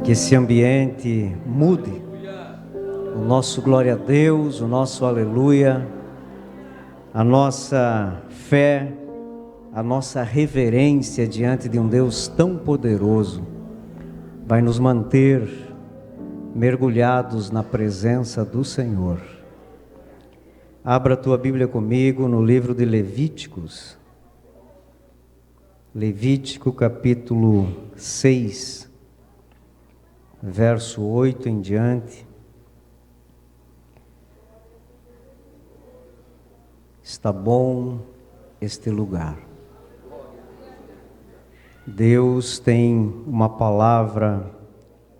Que esse ambiente mude. O nosso glória a Deus, o nosso aleluia, a nossa fé, a nossa reverência diante de um Deus tão poderoso vai nos manter mergulhados na presença do Senhor. Abra a tua Bíblia comigo no livro de Levíticos. Levítico capítulo 6, verso 8 em diante. Está bom este lugar. Deus tem uma palavra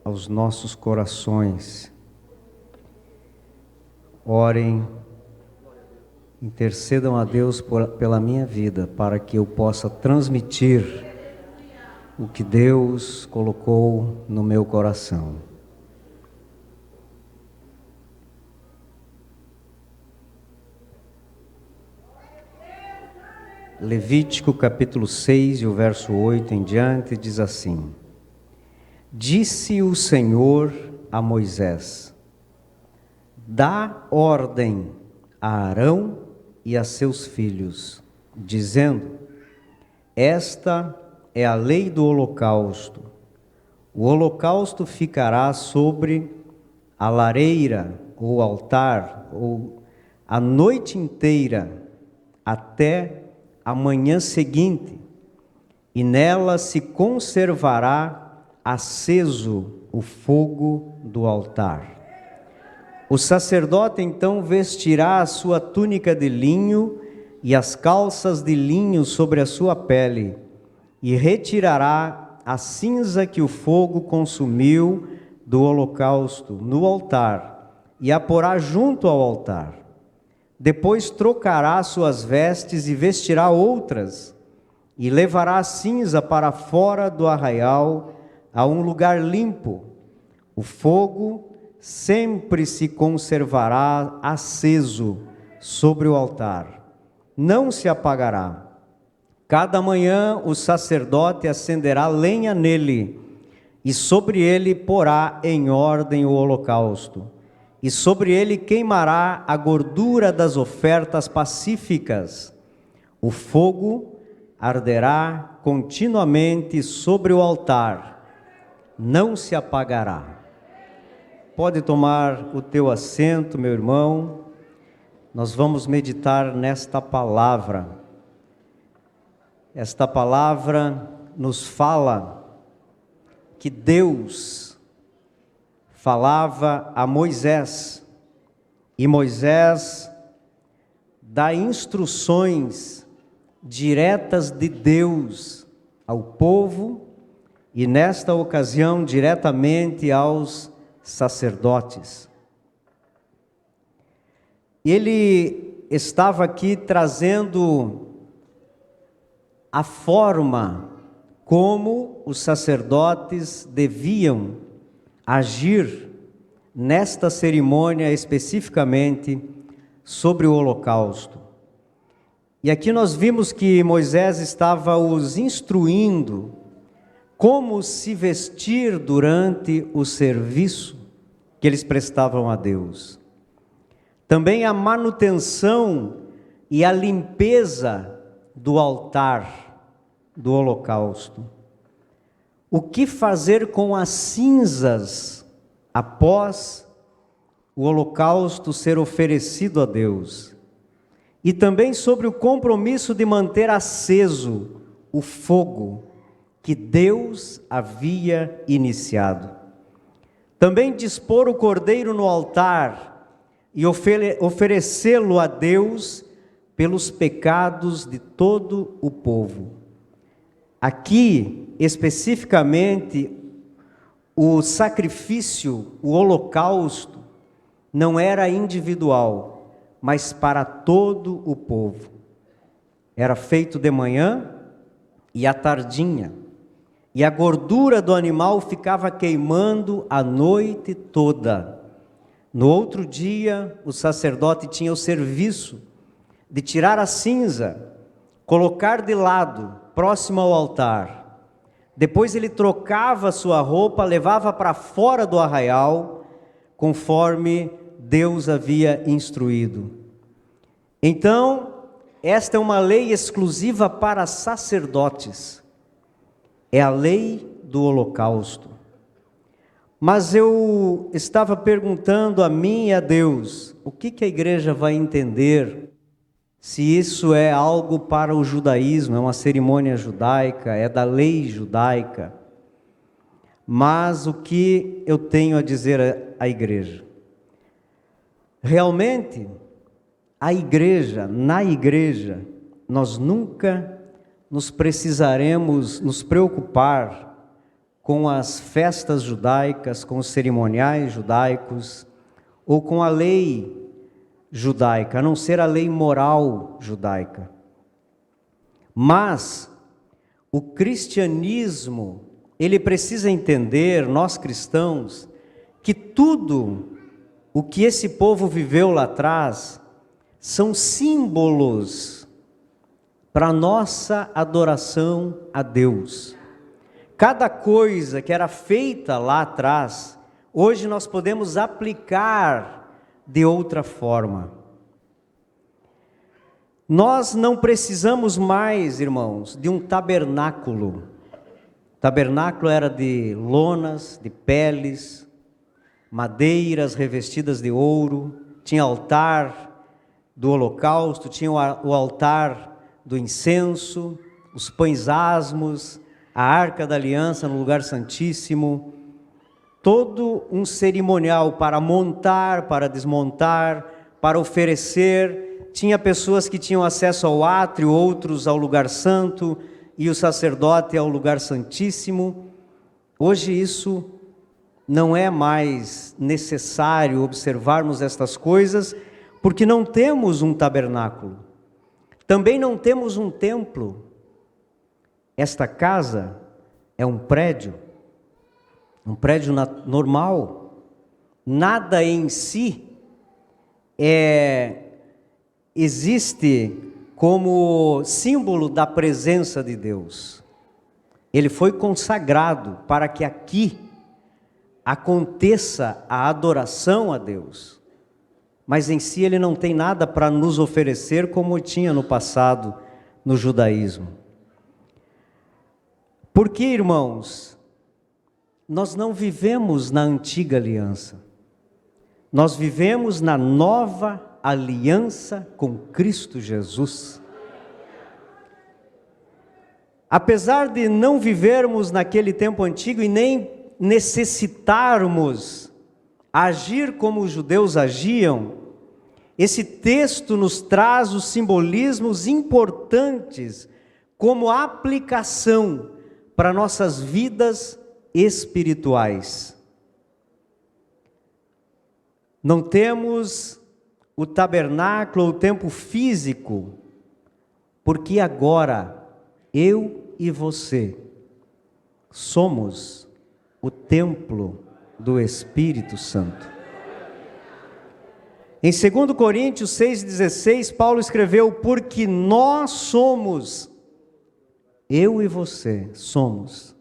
aos nossos corações. Orem, intercedam a Deus pela minha vida, para que eu possa transmitir o que Deus colocou no meu coração. Levítico capítulo 6 e o verso 8 em diante diz assim: Disse o Senhor a Moisés: Dá ordem a Arão e a seus filhos, dizendo: Esta é a lei do holocausto. O holocausto ficará sobre a lareira ou altar, ou a noite inteira, até a manhã seguinte, e nela se conservará aceso o fogo do altar. O sacerdote então vestirá a sua túnica de linho e as calças de linho sobre a sua pele, e retirará a cinza que o fogo consumiu do holocausto no altar, e a porá junto ao altar. Depois trocará suas vestes e vestirá outras, e levará a cinza para fora do arraial, a um lugar limpo. O fogo sempre se conservará aceso sobre o altar, não se apagará. Cada manhã o sacerdote acenderá lenha nele, e sobre ele porá em ordem o holocausto, e sobre ele queimará a gordura das ofertas pacíficas. O fogo arderá continuamente sobre o altar, não se apagará. Pode tomar o teu assento, meu irmão. Nós vamos meditar nesta palavra. Esta palavra nos fala que Deus falava a Moisés, e Moisés dá instruções diretas de Deus ao povo, e nesta ocasião diretamente aos sacerdotes. Ele estava aqui trazendo a forma como os sacerdotes deviam agir nesta cerimônia, especificamente sobre o holocausto. E aqui nós vimos que Moisés estava os instruindo como se vestir durante o serviço que eles prestavam a Deus. Também a manutenção e a limpeza do altar do holocausto. O que fazer com as cinzas após o holocausto ser oferecido a Deus? E também sobre o compromisso de manter aceso o fogo que Deus havia iniciado. Também dispor o cordeiro no altar e oferecê-lo a Deus pelos pecados de todo o povo. Aqui, especificamente, o sacrifício, o holocausto, não era individual, mas para todo o povo. Era feito de manhã e à tardinha, e a gordura do animal ficava queimando a noite toda. No outro dia, o sacerdote tinha o serviço de tirar a cinza, colocar de lado, próximo ao altar, Depois ele trocava sua roupa, levava para fora do arraial, conforme Deus havia instruído. Então, esta é uma lei exclusiva para sacerdotes. É a lei do holocausto. Mas eu estava perguntando a mim e a Deus, o que a igreja vai entender se isso é algo para o judaísmo, é uma cerimônia judaica, é da lei judaica. Mas o que eu tenho a dizer à igreja? Realmente, na igreja, nós nunca nos precisaremos nos preocupar com as festas judaicas, com os cerimoniais judaicos, ou com a lei judaica, a não ser a lei moral judaica. Mas o cristianismo, ele precisa entender, nós cristãos, que tudo o que esse povo viveu lá atrás são símbolos para a nossa adoração a Deus. Cada coisa que era feita lá atrás, hoje nós podemos aplicar de outra forma. Nós não precisamos mais, irmãos, de um tabernáculo. O tabernáculo era de lonas, de peles, madeiras revestidas de ouro, tinha altar do holocausto, tinha o altar do incenso, os pães asmos, a arca da aliança no lugar santíssimo, todo um cerimonial para montar, para desmontar, para oferecer. Tinha pessoas que tinham acesso ao átrio, outros ao lugar santo, e o sacerdote ao lugar santíssimo. Hoje isso não é mais necessário observarmos estas coisas, porque não temos um tabernáculo. Também não temos um templo. Esta casa é um prédio normal. Nada em si existe como símbolo da presença de Deus. Ele foi consagrado para que aqui aconteça a adoração a Deus. Mas em si ele não tem nada para nos oferecer como tinha no passado no judaísmo. Porque, irmãos, nós não vivemos na antiga aliança. Nós vivemos na nova aliança com Cristo Jesus. Apesar de não vivermos naquele tempo antigo e nem necessitarmos agir como os judeus agiam, esse texto nos traz os simbolismos importantes como aplicação para nossas vidas espirituais. Não temos o tabernáculo, o templo físico, porque agora eu e você somos o templo do Espírito Santo. Em 2 Coríntios 6,16, Paulo escreveu: porque nós somos, eu e você somos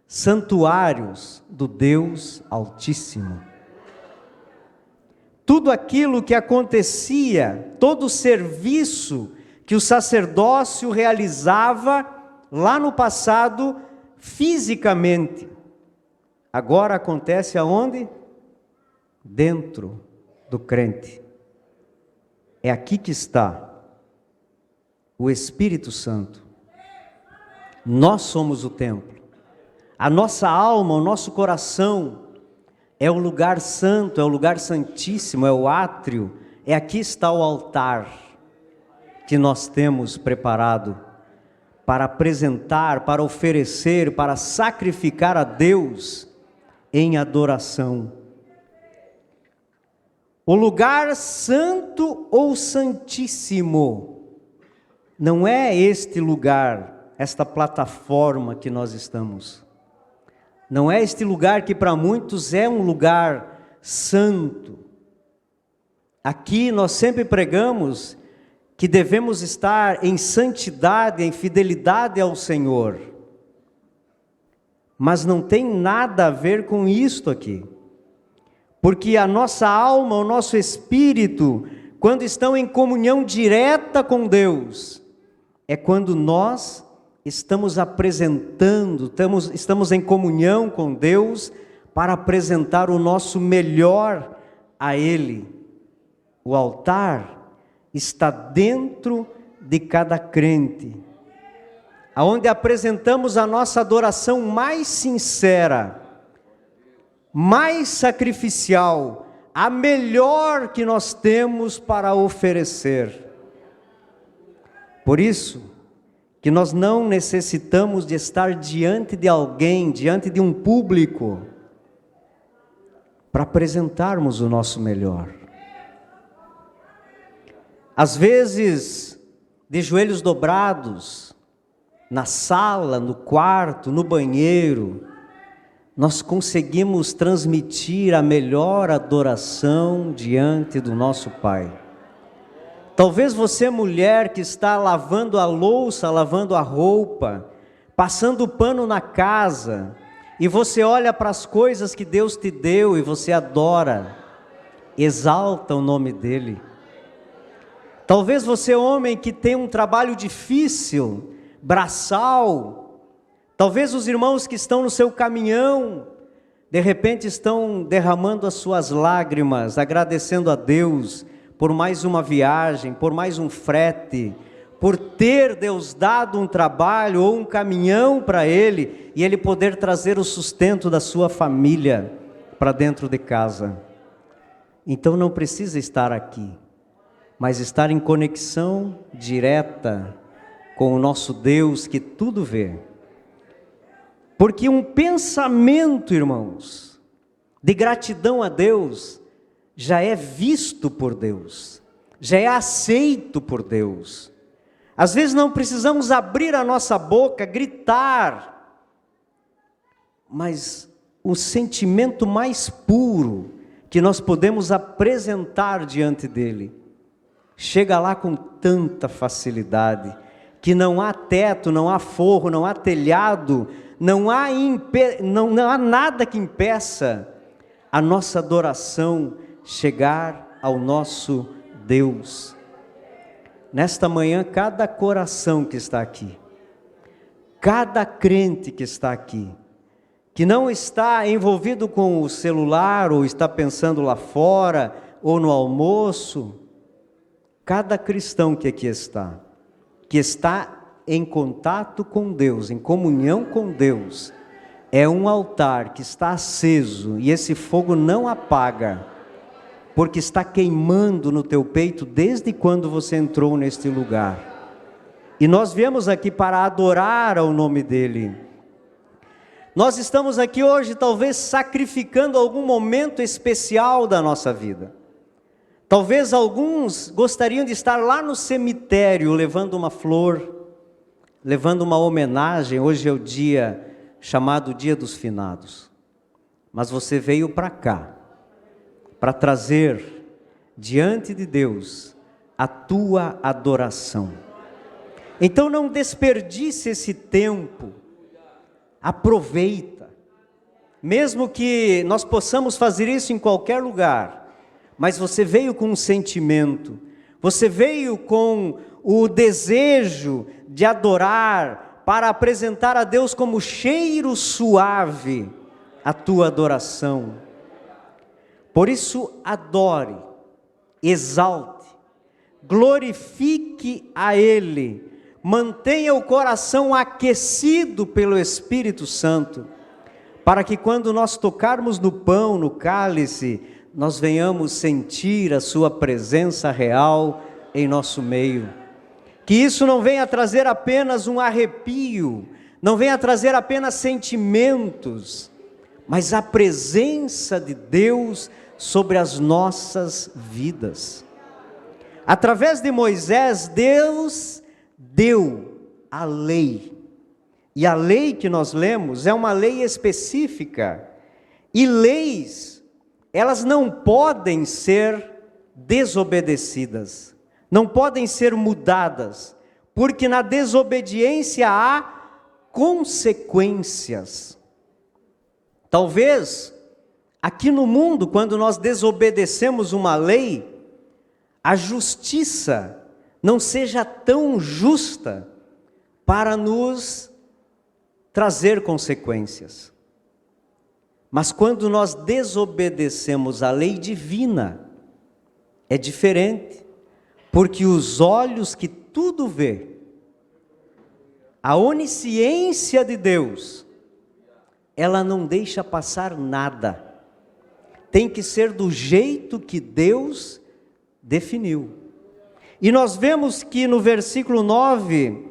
santuários do Deus Altíssimo. Tudo aquilo que acontecia, todo o serviço que o sacerdócio realizava lá no passado, fisicamente, agora acontece aonde? Dentro do crente. É aqui que está o Espírito Santo. Nós somos o templo. A nossa alma, o nosso coração é o lugar santo, é o lugar santíssimo, é o átrio. É aqui está o altar que nós temos preparado para apresentar, para oferecer, para sacrificar a Deus em adoração. O lugar santo ou santíssimo não é este lugar, esta plataforma que nós estamos. Não é este lugar que para muitos é um lugar santo. Aqui nós sempre pregamos que devemos estar em santidade, em fidelidade ao Senhor. mas não tem nada a ver com isto aqui. Porque a nossa alma, o nosso espírito, quando estão em comunhão direta com Deus, é quando nós estamos apresentando, estamos em comunhão com Deus para apresentar o nosso melhor a Ele. O altar está dentro de cada crente, aonde apresentamos a nossa adoração mais sincera, mais sacrificial, a melhor que nós temos para oferecer. Por isso que nós não necessitamos de estar diante de alguém, diante de um público, para apresentarmos o nosso melhor. Às vezes, de joelhos dobrados, na sala, no quarto, no banheiro, nós conseguimos transmitir a melhor adoração diante do nosso Pai. Talvez você, mulher, que está lavando a louça, lavando a roupa, passando o pano na casa, e você olha para as coisas que Deus te deu e você adora, exalta o nome dEle. Talvez você, homem, que tem um trabalho difícil, braçal, talvez os irmãos que estão no seu caminhão, de repente estão derramando as suas lágrimas, agradecendo a Deus por mais uma viagem, por mais um frete, por ter Deus dado um trabalho ou um caminhão para ele, e ele poder trazer o sustento da sua família para dentro de casa. Então não precisa estar aqui, mas estar em conexão direta com o nosso Deus que tudo vê. Porque um pensamento, irmãos, de gratidão a Deus, já é visto por Deus, já é aceito por Deus. Às vezes não precisamos abrir a nossa boca, gritar, mas o sentimento mais puro que nós podemos apresentar diante dEle, chega lá com tanta facilidade, que não há teto, não há forro, não há telhado, não há nada que impeça a nossa adoração chegar ao nosso Deus. Nesta manhã, cada coração que está aqui, cada crente que está aqui, que não está envolvido com o celular, ou está pensando lá fora, ou no almoço, cada cristão que aqui está, que está em contato com Deus, em comunhão com Deus, é um altar que está aceso, e esse fogo não apaga, porque está queimando no teu peito desde quando você entrou neste lugar. E nós viemos aqui para adorar ao nome dEle. Nós estamos aqui hoje talvez sacrificando algum momento especial da nossa vida. Talvez alguns gostariam de estar lá no cemitério levando uma flor, levando uma homenagem. Hoje é o dia chamado Dia dos Finados. Mas você veio para cá, para trazer diante de Deus a tua adoração. Então não desperdice esse tempo, aproveita, mesmo que nós possamos fazer isso em qualquer lugar, mas você veio com um sentimento, você veio com o desejo de adorar, para apresentar a Deus como cheiro suave a tua adoração. Por isso, adore, exalte, glorifique a Ele, mantenha o coração aquecido pelo Espírito Santo, para que quando nós tocarmos no pão, no cálice, nós venhamos sentir a sua presença real em nosso meio. Que isso não venha trazer apenas um arrepio, não venha trazer apenas sentimentos, mas a presença de Deus sobre as nossas vidas. Através de Moisés, Deus deu a lei. E a lei que nós lemos é uma lei específica. E leis, elas não podem ser desobedecidas, não podem ser mudadas, porque na desobediência há consequências. Talvez, aqui no mundo, quando nós desobedecemos uma lei, a justiça não seja tão justa para nos trazer consequências. Mas quando nós desobedecemos a lei divina, é diferente, porque os olhos que tudo vê, a onisciência de Deus, ela não deixa passar nada. Tem que ser do jeito que Deus definiu. E nós vemos que no versículo 9,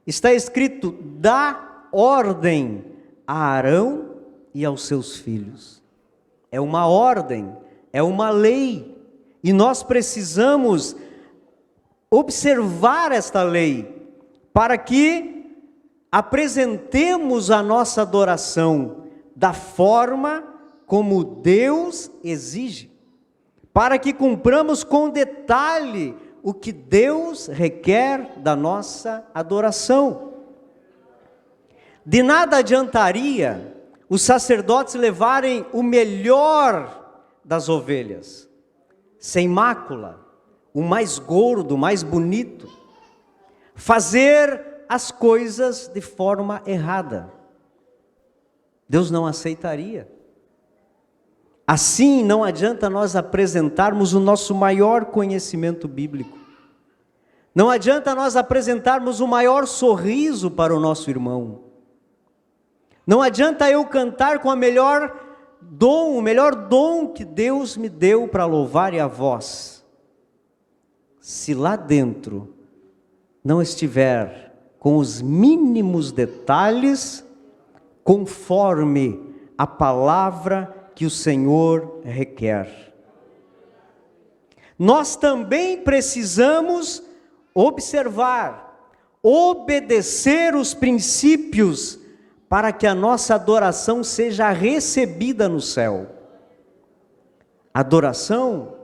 está escrito: dá ordem a Arão e aos seus filhos. É uma ordem, é uma lei, e nós precisamos observar esta lei, para que apresentemos a nossa adoração da forma como Deus exige, para que cumpramos com detalhe o que Deus requer da nossa adoração. De nada adiantaria os sacerdotes levarem o melhor das ovelhas, sem mácula, o mais gordo, o mais bonito, fazer as coisas de forma errada. Deus não aceitaria. Assim, não adianta nós apresentarmos o nosso maior conhecimento bíblico. Não adianta nós apresentarmos o maior sorriso para o nosso irmão. Não adianta eu cantar com o melhor dom que Deus me deu para louvar e a voz, se lá dentro não estiver com os mínimos detalhes, conforme a palavra que o Senhor requer. Nós também precisamos observar, obedecer os princípios para que a nossa adoração seja recebida no céu. Adoração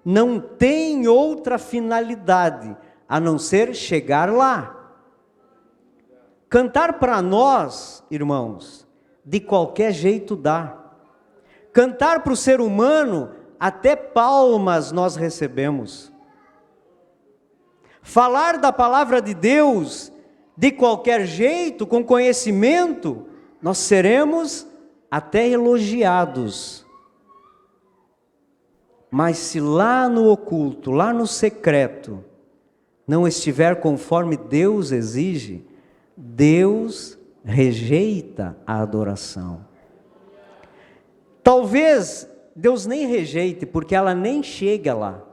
não tem outra finalidade a não ser chegar lá. Cantar para nós, irmãos, de qualquer jeito dá. Cantar para o ser humano, até palmas nós recebemos. Falar da palavra de Deus, de qualquer jeito, com conhecimento, nós seremos até elogiados. Mas se lá no oculto, lá no secreto, não estiver conforme Deus exige, Deus rejeita a adoração. Talvez Deus nem rejeite, porque ela nem chega lá.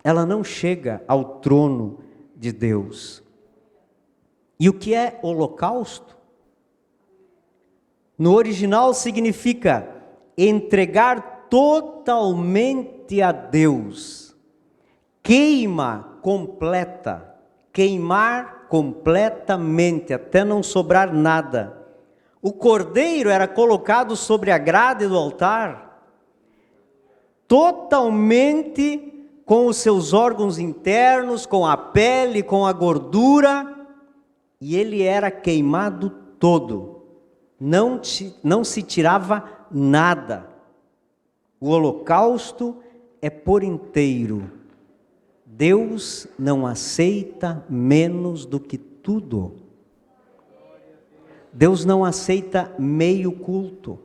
Ela não chega ao trono de Deus. E o que é holocausto? No original significa entregar totalmente a Deus. Queima completa, queimar completamente, até não sobrar nada. O cordeiro era colocado sobre a grade do altar, totalmente com os seus órgãos internos, com a pele, com a gordura, e ele era queimado todo, não se tirava nada. O holocausto é por inteiro. Deus não aceita menos do que tudo. Deus não aceita meio culto.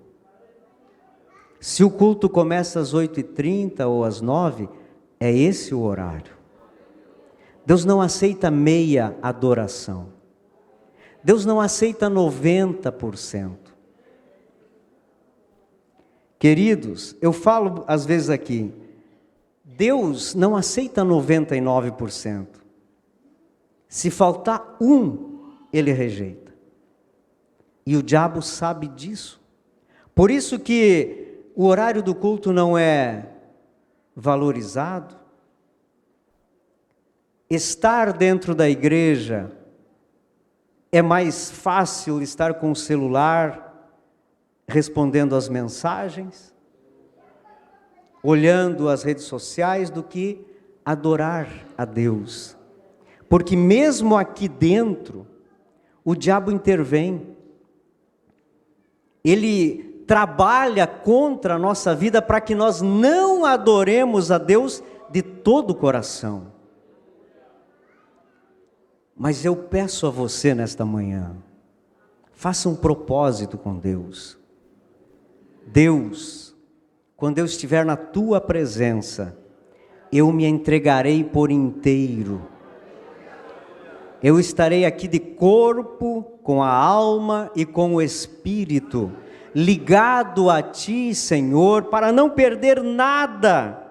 Se o culto começa às 8h30 ou às 9h, é esse o horário. Deus não aceita meia adoração. Deus não aceita 90%. Queridos, eu falo às vezes aqui, Deus não aceita 99%. Se faltar Ele rejeita. E o diabo sabe disso. Por isso que o horário do culto não é valorizado. Estar dentro da igreja é mais fácil estar com o celular respondendo às mensagens, olhando as redes sociais, do que adorar a Deus. Porque mesmo aqui dentro, o diabo intervém. Ele trabalha contra a nossa vida para que nós não adoremos a Deus de todo o coração. Mas eu peço a você nesta manhã, faça um propósito com Deus. Deus, quando eu estiver na tua presença, eu me entregarei por inteiro. Eu estarei aqui de corpo, com a alma e com o espírito, ligado a ti, Senhor, para não perder nada,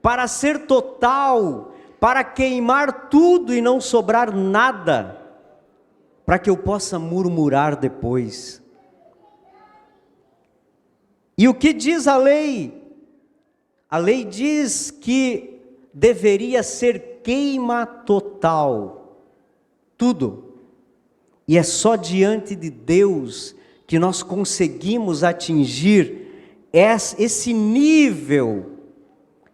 para ser total, para queimar tudo e não sobrar nada, para que eu possa murmurar depois. E o que diz a lei? A lei diz que deveria ser queima total, tudo. E é só diante de Deus que nós conseguimos atingir esse nível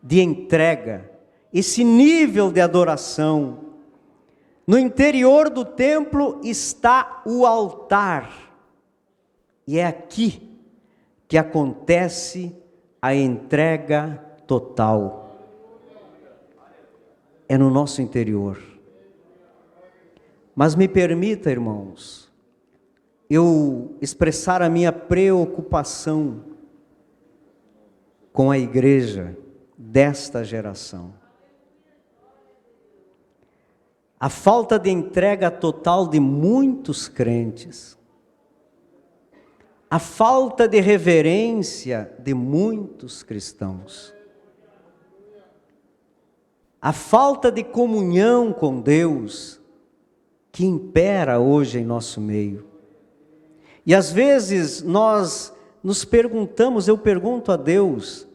de entrega, esse nível de adoração. No interior do templo está o altar, e é aqui que acontece a entrega total. É no nosso interior. Mas me permita, irmãos, eu expressar a minha preocupação com a igreja desta geração. A falta de entrega total de muitos crentes, a falta de reverência de muitos cristãos, a falta de comunhão com Deus que impera hoje em nosso meio. E às vezes nós nos perguntamos, eu pergunto a Deus,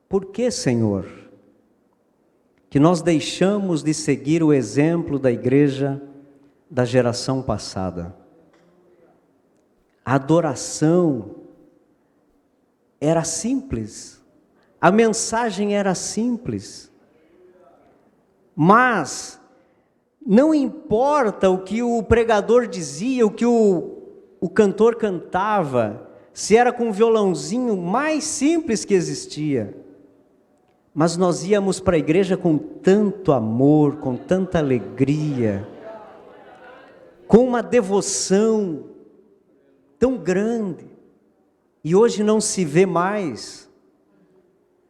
por que, Senhor, que nós deixamos de seguir o exemplo da igreja da geração passada? A adoração era simples, a mensagem era simples, mas não importa o que o pregador dizia, o que o cantor cantava, se era com o violãozinho mais simples que existia, mas nós íamos para a igreja com tanto amor, com tanta alegria, com uma devoção tão grande, e hoje não se vê mais.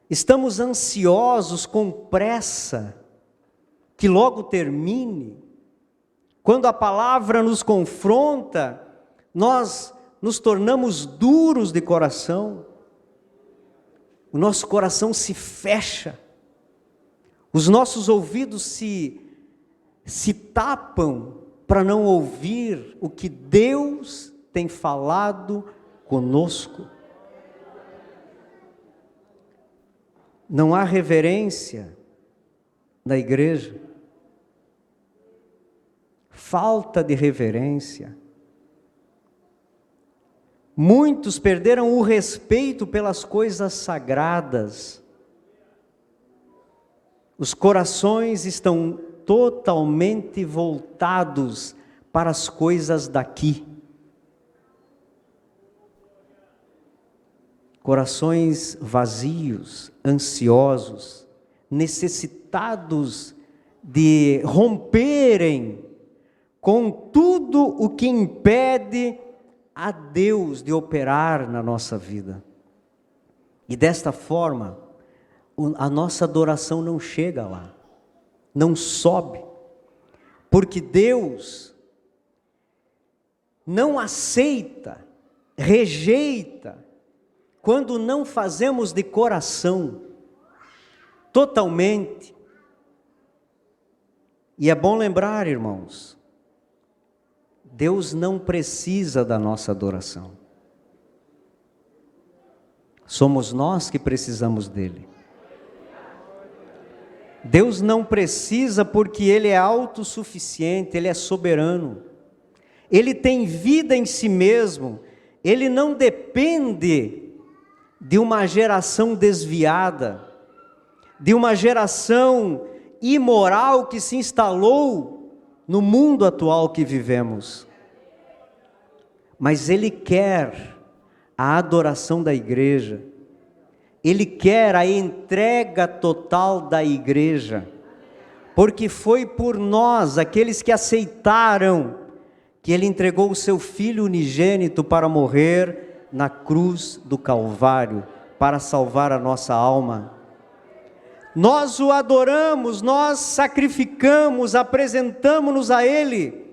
Estamos ansiosos, com pressa, que logo termine. Quando a palavra nos confronta, nós nos tornamos duros de coração, o nosso coração se fecha, os nossos ouvidos se tapam para não ouvir o que Deus tem falado conosco. Não há reverência na igreja, falta de reverência. Muitos perderam o respeito pelas coisas sagradas. Os corações estão totalmente voltados para as coisas daqui. Corações vazios, ansiosos, necessitados de romperem com tudo o que impede a Deus de operar na nossa vida. E desta forma, a nossa adoração não chega lá, não sobe, porque Deus não aceita, rejeita, quando não fazemos de coração, totalmente. E é bom lembrar, irmãos, Deus não precisa da nossa adoração. Somos nós que precisamos dele. Deus não precisa porque Ele é autossuficiente, Ele é soberano. Ele tem vida em si mesmo, Ele não depende de uma geração desviada, de uma geração imoral que se instalou no mundo atual que vivemos. Mas Ele quer a adoração da igreja. Ele quer a entrega total da igreja, porque foi por nós, aqueles que aceitaram, que Ele entregou o seu Filho unigênito para morrer na cruz do Calvário, para salvar a nossa alma. Nós o adoramos, nós sacrificamos, apresentamos-nos a Ele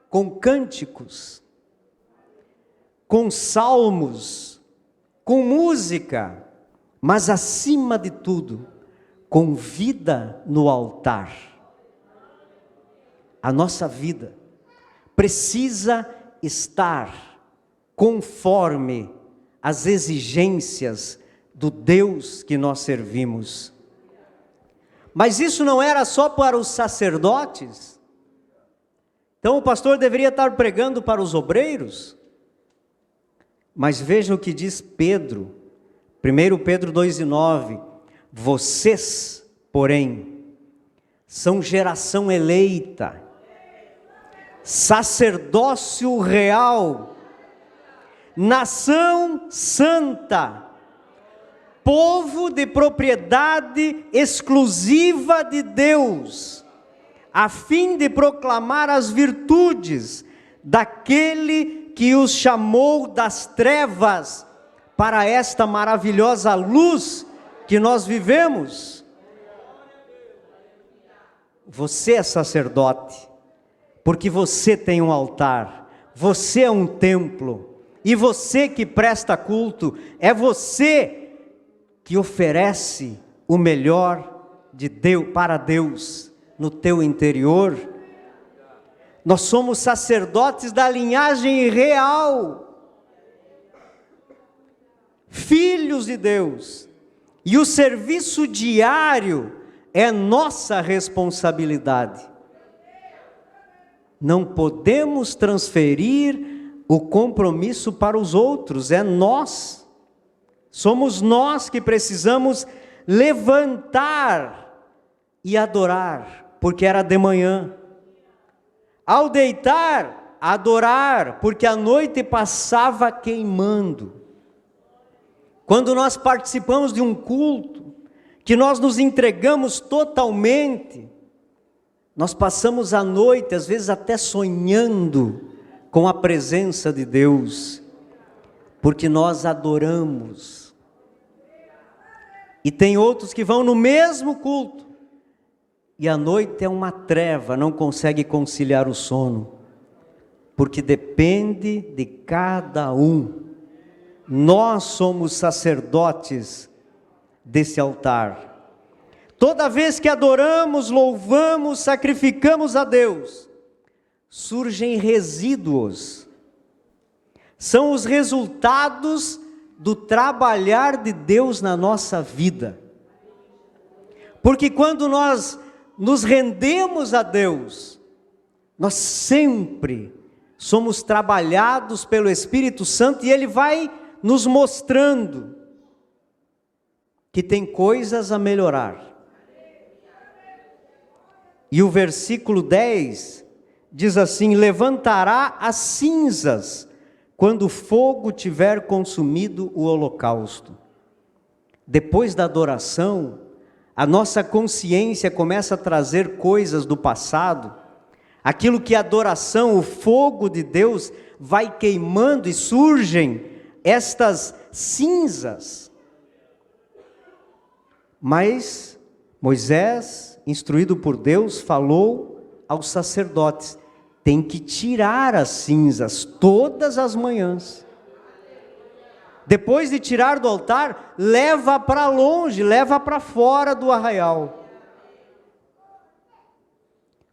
com cânticos, com salmos, com música, mas acima de tudo, com vida no altar. A nossa vida precisa estar conforme as exigências do Deus que nós servimos. Mas isso não era só para os sacerdotes? Então o pastor deveria estar pregando para os obreiros? Mas veja o que diz Pedro, 1 Pedro 2,9, vocês, porém, são geração eleita, sacerdócio real, nação santa, povo de propriedade exclusiva de Deus, a fim de proclamar as virtudes daquele que os chamou das trevas para esta maravilhosa luz que nós vivemos. Você é sacerdote, porque você tem um altar, você é um templo, e você que presta culto, é você que oferece o melhor de Deus para Deus no teu interior. Nós somos sacerdotes da linhagem real, filhos de Deus, e o serviço diário é nossa responsabilidade. Não podemos transferir o compromisso para os outros, é nós. Somos nós que precisamos levantar e adorar, porque era de manhã. Ao deitar, adorar, porque a noite passava queimando. Quando nós participamos de um culto, que nós nos entregamos totalmente, nós passamos a noite, às vezes até sonhando com a presença de Deus, porque nós adoramos. E tem outros que vão no mesmo culto, e a noite é uma treva, não consegue conciliar o sono, porque depende de cada um. Nós somos sacerdotes desse altar. Toda vez que adoramos, louvamos, sacrificamos a Deus, surgem resíduos. São os resultados do trabalhar de Deus na nossa vida. Porque quando nós nos rendemos a Deus, nós sempre somos trabalhados pelo Espírito Santo, e Ele vai nos mostrando que tem coisas a melhorar. E o versículo 10 diz assim: levantará as cinzas quando o fogo tiver consumido o holocausto. Depois da adoração, a nossa consciência começa a trazer coisas do passado, aquilo que a adoração, o fogo de Deus vai queimando, e surgem estas cinzas. Mas Moisés, instruído por Deus, falou aos sacerdotes: tem que tirar as cinzas todas as manhãs. Depois de tirar do altar, leva para longe, leva para fora do arraial.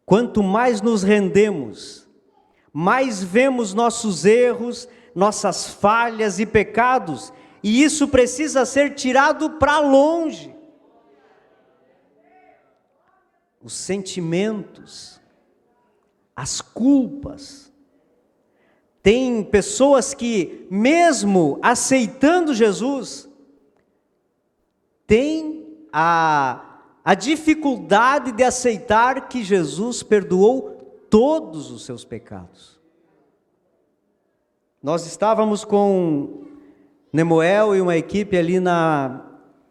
Quanto mais nos rendemos, mais vemos nossos erros, nossas falhas e pecados, e isso precisa ser tirado para longe. Os sentimentos, as culpas. Tem pessoas que, mesmo aceitando Jesus, têm a dificuldade de aceitar que Jesus perdoou todos os seus pecados. Nós estávamos com Nemuel e uma equipe ali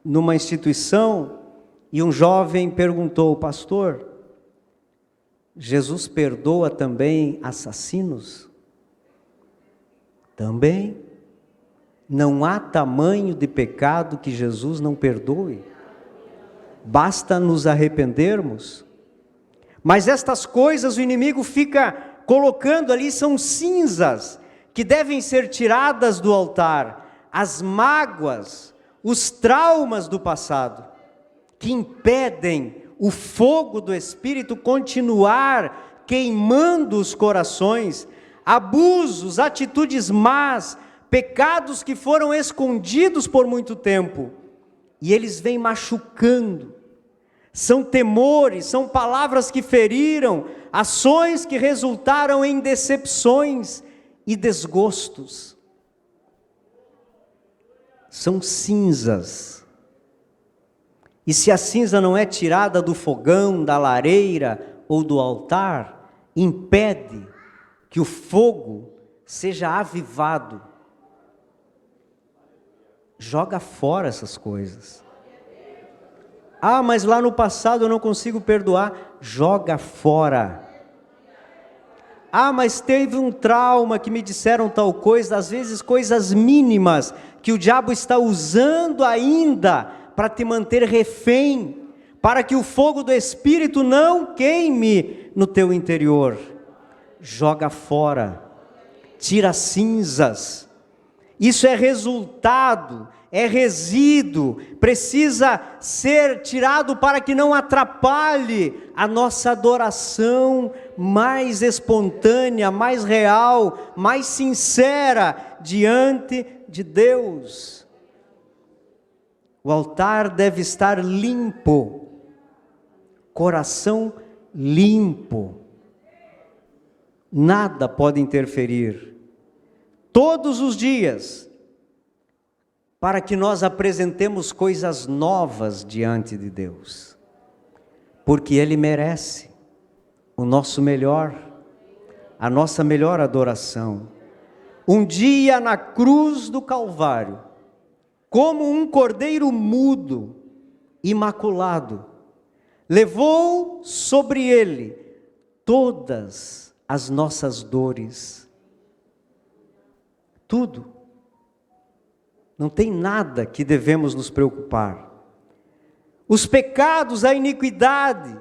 numa instituição, e um jovem perguntou: pastor, Jesus perdoa também assassinos? Também. Não há tamanho de pecado que Jesus não perdoe. Basta nos arrependermos. Mas estas coisas o inimigo fica colocando ali, são cinzas que devem ser tiradas do altar. As mágoas, os traumas do passado, que impedem o fogo do Espírito continuar queimando os corações, abusos, atitudes más, pecados que foram escondidos por muito tempo, e eles vêm machucando. São temores, são palavras que feriram, ações que resultaram em decepções e desgostos. São cinzas. E se a cinza não é tirada do fogão, da lareira ou do altar, impede que o fogo seja avivado. Joga fora essas coisas. Ah, mas lá no passado eu não consigo perdoar. Joga fora. Ah, mas teve um trauma que me disseram tal coisa, às vezes coisas mínimas, que o diabo está usando ainda para te manter refém, para que o fogo do Espírito não queime no teu interior. Joga fora. Tira cinzas. Isso é resultado, é resíduo, precisa ser tirado para que não atrapalhe a nossa adoração mais espontânea, mais real, mais sincera diante de Deus. O altar deve estar limpo, coração limpo, nada pode interferir. Todos os dias, para que nós apresentemos coisas novas diante de Deus, porque Ele merece o nosso melhor, a nossa melhor adoração. Um dia na cruz do Calvário, como um cordeiro mudo, imaculado, levou sobre Ele todas as nossas dores, tudo. Não tem nada que devemos nos preocupar. Os pecados, a iniquidade,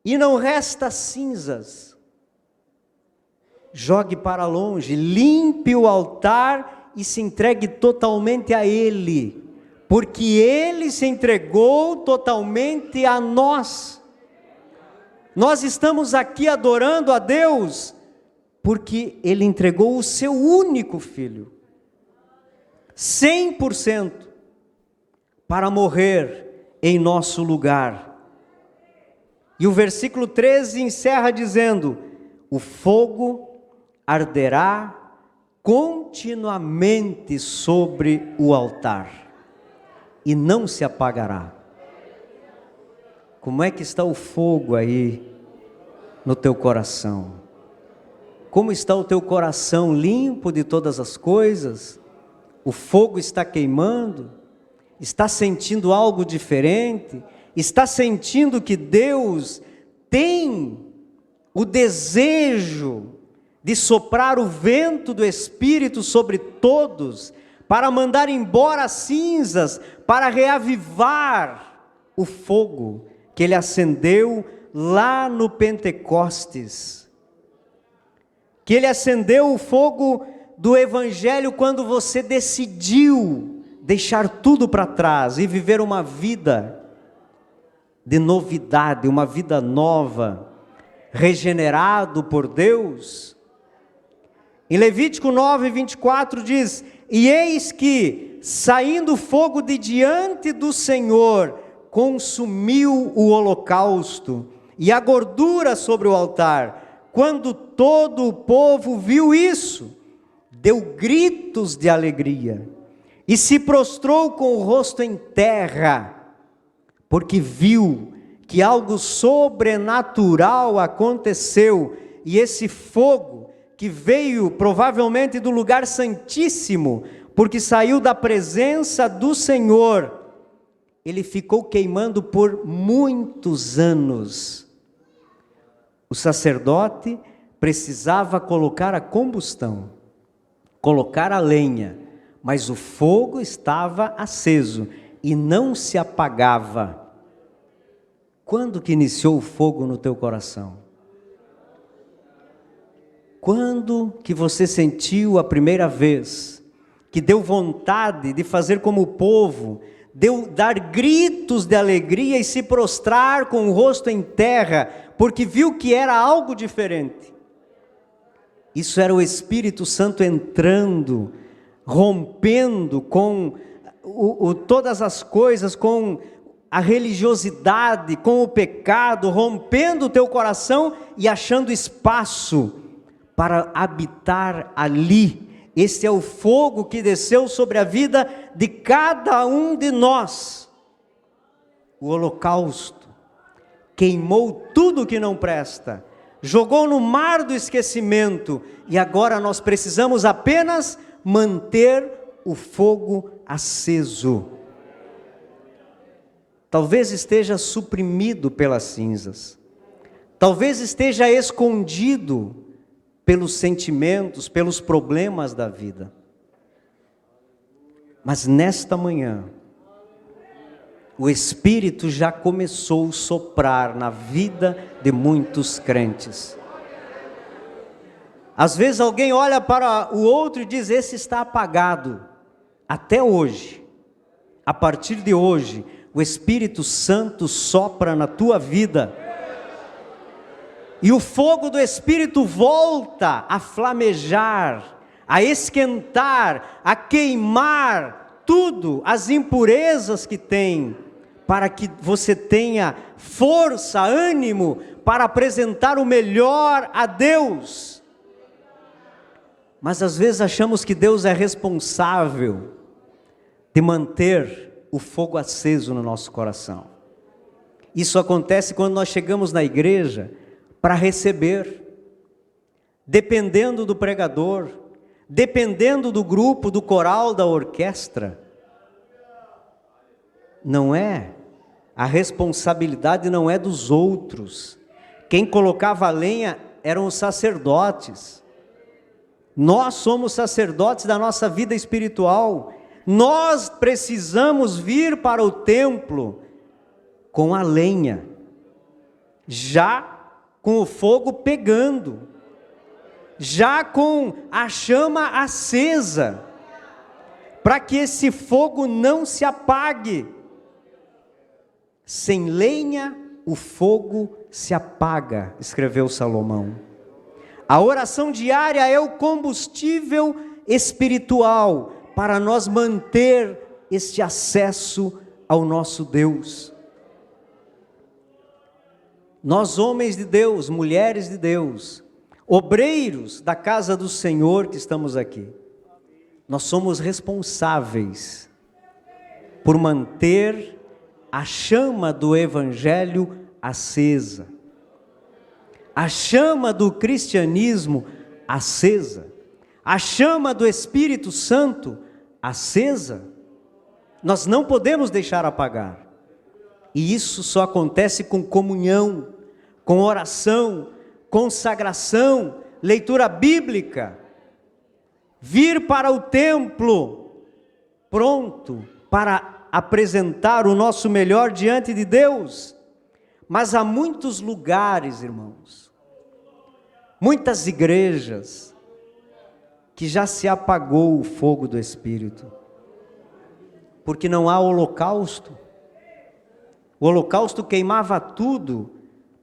e não resta cinzas. Jogue para longe, limpe o altar e se entregue totalmente a Ele, porque Ele se entregou totalmente a nós. Nós estamos aqui adorando a Deus, porque Ele entregou o seu único Filho, 100%, para morrer em nosso lugar. E o versículo 13 encerra dizendo: o fogo arderá continuamente sobre o altar, e não se apagará. Como é que está o fogo aí no teu coração? Como está o teu coração limpo de todas as coisas? O fogo está queimando? Está sentindo algo diferente? Está sentindo que Deus tem o desejo de soprar o vento do Espírito sobre todos, para mandar embora as cinzas, para reavivar o fogo que Ele acendeu lá no Pentecostes? Que Ele acendeu o fogo do Evangelho quando você decidiu deixar tudo para trás e viver uma vida de novidade, uma vida nova, regenerado por Deus. Em Levítico 9, 24 diz: e eis que, saindo fogo de diante do Senhor, consumiu o holocausto e a gordura sobre o altar. Quando todo o povo viu isso, deu gritos de alegria e se prostrou com o rosto em terra, porque viu que algo sobrenatural aconteceu, e esse fogo que veio provavelmente do lugar santíssimo, porque saiu da presença do Senhor, ele ficou queimando por muitos anos. O sacerdote precisava colocar a combustão, colocar a lenha, mas o fogo estava aceso e não se apagava. Quando que iniciou o fogo no teu coração? Quando que você sentiu a primeira vez, que deu vontade de fazer como o povo, dar gritos de alegria e se prostrar com o rosto em terra, porque viu que era algo diferente? Isso era o Espírito Santo entrando, rompendo com todas as coisas, com a religiosidade, com o pecado, rompendo o teu coração e achando espaço para habitar ali. Esse é o fogo que desceu sobre a vida de cada um de nós. O holocausto queimou tudo que não presta, jogou no mar do esquecimento, e agora nós precisamos apenas manter o fogo aceso. Talvez esteja suprimido pelas cinzas, talvez esteja escondido pelos sentimentos, pelos problemas da vida. Mas nesta manhã, o Espírito já começou a soprar na vida de muitos crentes. Às vezes alguém olha para o outro e diz: esse está apagado. Até hoje, a partir de hoje, o Espírito Santo sopra na tua vida, e o fogo do Espírito volta a flamejar, a esquentar, a queimar tudo, as impurezas que tem, para que você tenha força, ânimo, para apresentar o melhor a Deus. Mas às vezes achamos que Deus é responsável de manter o fogo aceso no nosso coração. Isso acontece quando nós chegamos na igreja para receber, dependendo do pregador, dependendo do grupo, do coral, da orquestra. Não é, a responsabilidade não é dos outros. Quem colocava a lenha eram os sacerdotes. Nós somos sacerdotes da nossa vida espiritual. Nós precisamos vir para o templo com a lenha, já com o fogo pegando, já com a chama acesa, para que esse fogo não se apague. Sem lenha o fogo se apaga, escreveu Salomão. A oração diária é o combustível espiritual para nós manter este acesso ao nosso Deus. Nós, homens de Deus, mulheres de Deus, obreiros da casa do Senhor que estamos aqui, nós somos responsáveis por manter a chama do Evangelho acesa, a chama do cristianismo acesa, a chama do Espírito Santo acesa. Nós não podemos deixar apagar, e isso só acontece com comunhão, com oração, consagração, leitura bíblica, vir para o templo, pronto para apresentar o nosso melhor diante de Deus. Mas há muitos lugares, irmãos, muitas igrejas, que já se apagou o fogo do Espírito, porque não há holocausto. O holocausto queimava tudo,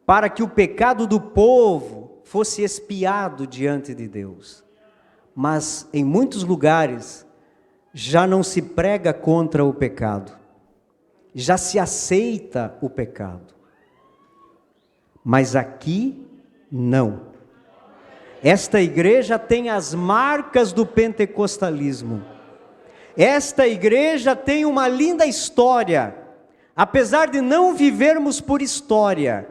para que o pecado do povo fosse expiado diante de Deus. Mas em muitos lugares já não se prega contra o pecado, já se aceita o pecado. Mas aqui não. Esta igreja tem as marcas do pentecostalismo. Esta igreja tem uma linda história. Apesar de não vivermos por história,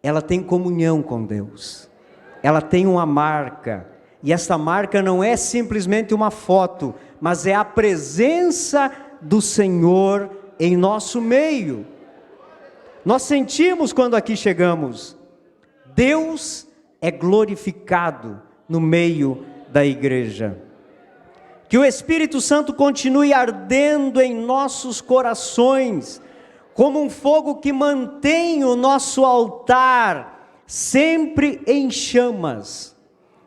ela tem comunhão com Deus, ela tem uma marca, E essa marca não é simplesmente uma foto, mas é a presença do Senhor em nosso meio. Nós sentimos quando aqui chegamos, Deus é glorificado no meio da igreja. Que o Espírito Santo continue ardendo em nossos corações, como um fogo que mantém o nosso altar sempre em chamas,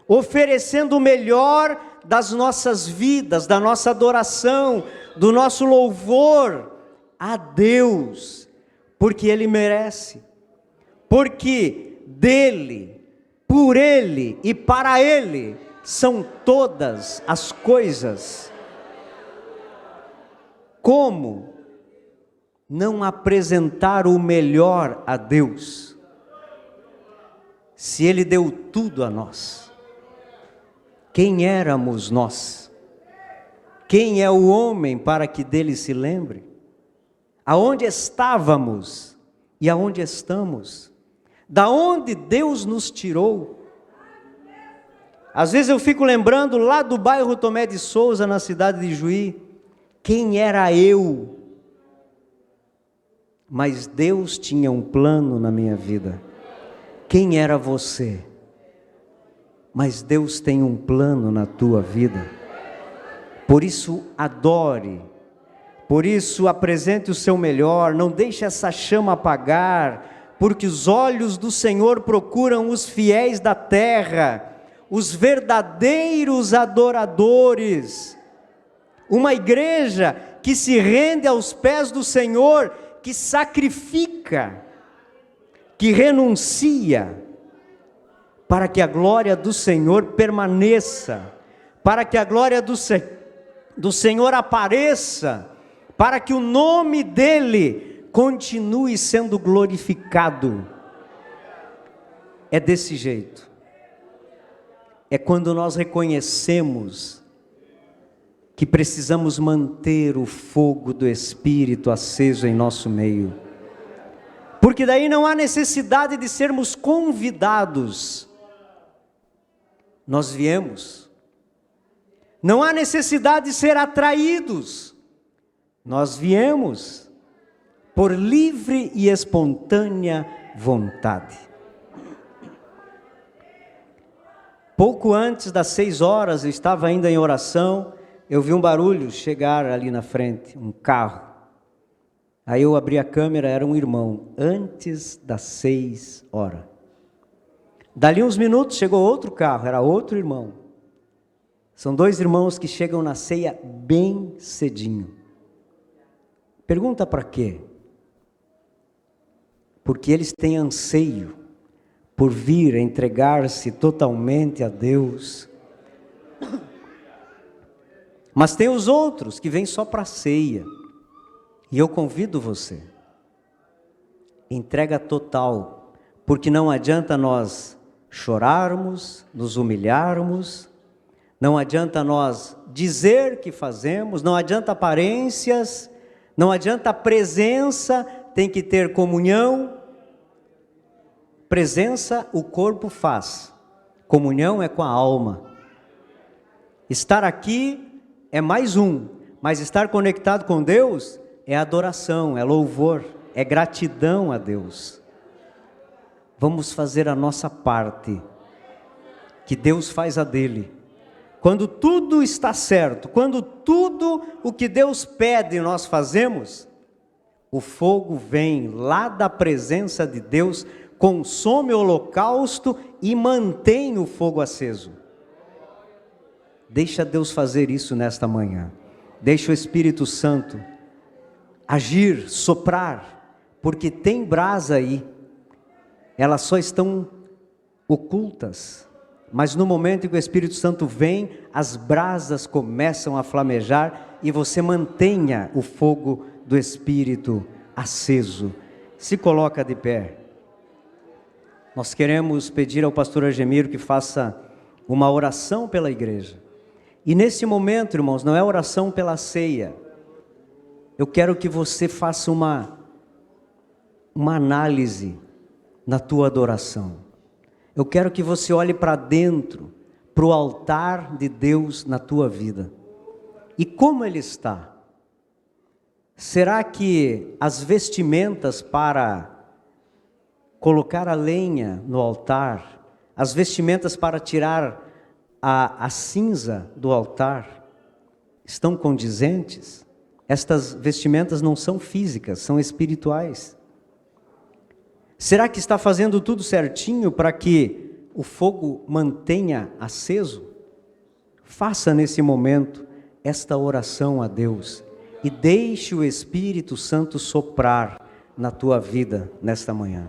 oferecendo o melhor das nossas vidas, da nossa adoração, do nosso louvor a Deus, porque Ele merece, porque dEle, por Ele e para Ele são todas as coisas. Como não apresentar o melhor a Deus, se Ele deu tudo a nós? Quem éramos nós? Quem é o homem para que dele se lembre? Aonde estávamos e aonde estamos? Da onde Deus nos tirou? Às vezes eu fico lembrando lá do bairro Tomé de Souza, na cidade de Juí, quem era eu? Mas Deus tinha um plano na minha vida. Quem era você? Mas Deus tem um plano na tua vida. Por isso adore, por isso apresente o seu melhor, não deixe essa chama apagar, porque os olhos do Senhor procuram os fiéis da terra, os verdadeiros adoradores, uma igreja que se rende aos pés do Senhor, que sacrifica, que renuncia, para que a glória do Senhor permaneça, para que a glória do Senhor apareça, para que o nome dEle continue sendo glorificado. É desse jeito. É quando nós reconhecemos que precisamos manter o fogo do Espírito aceso em nosso meio. Porque daí não há necessidade de sermos convidados. Nós viemos. Não há necessidade de ser atraídos. Nós viemos por livre e espontânea vontade. Pouco antes das 6 horas, eu estava ainda em oração, eu vi um barulho chegar ali na frente, um carro. Aí eu abri a câmera, era um irmão, antes das 6 horas. Dali uns minutos chegou outro carro, era outro irmão. São 2 irmãos que chegam na ceia bem cedinho. Pergunta para quê? Porque eles têm anseio por vir a entregar-se totalmente a Deus. Mas tem os outros que vêm só para a ceia. E eu convido você, entrega total, porque não adianta nós chorarmos, nos humilharmos, não adianta nós dizer que fazemos, não adianta aparências, não adianta presença, tem que ter comunhão. Presença o corpo faz, comunhão é com a alma. Estar aqui é mais um, mas estar conectado com Deus é adoração, é louvor, é gratidão a Deus. Vamos fazer a nossa parte, que Deus faz a dele. Quando tudo está certo, quando tudo o que Deus pede nós fazemos, o fogo vem lá da presença de Deus, consome o holocausto e mantém o fogo aceso. Deixa Deus fazer isso nesta manhã. Deixa o Espírito Santo agir, soprar, porque tem brasa aí. Elas só estão ocultas. Mas no momento em que o Espírito Santo vem, as brasas começam a flamejar e você mantenha o fogo do Espírito aceso. Se coloca de pé. Nós queremos pedir ao pastor Argemiro que faça uma oração pela igreja. E nesse momento, irmãos, não é oração pela ceia. Eu quero que você faça uma análise na tua adoração. Eu quero que você olhe para dentro, para o altar de Deus na tua vida. E como ele está? Será que as vestimentas para colocar a lenha no altar, as vestimentas para tirar a cinza do altar, estão condizentes? Estas vestimentas não são físicas, são espirituais. Será que está fazendo tudo certinho para que o fogo mantenha aceso? Faça nesse momento esta oração a Deus e deixe o Espírito Santo soprar na tua vida nesta manhã.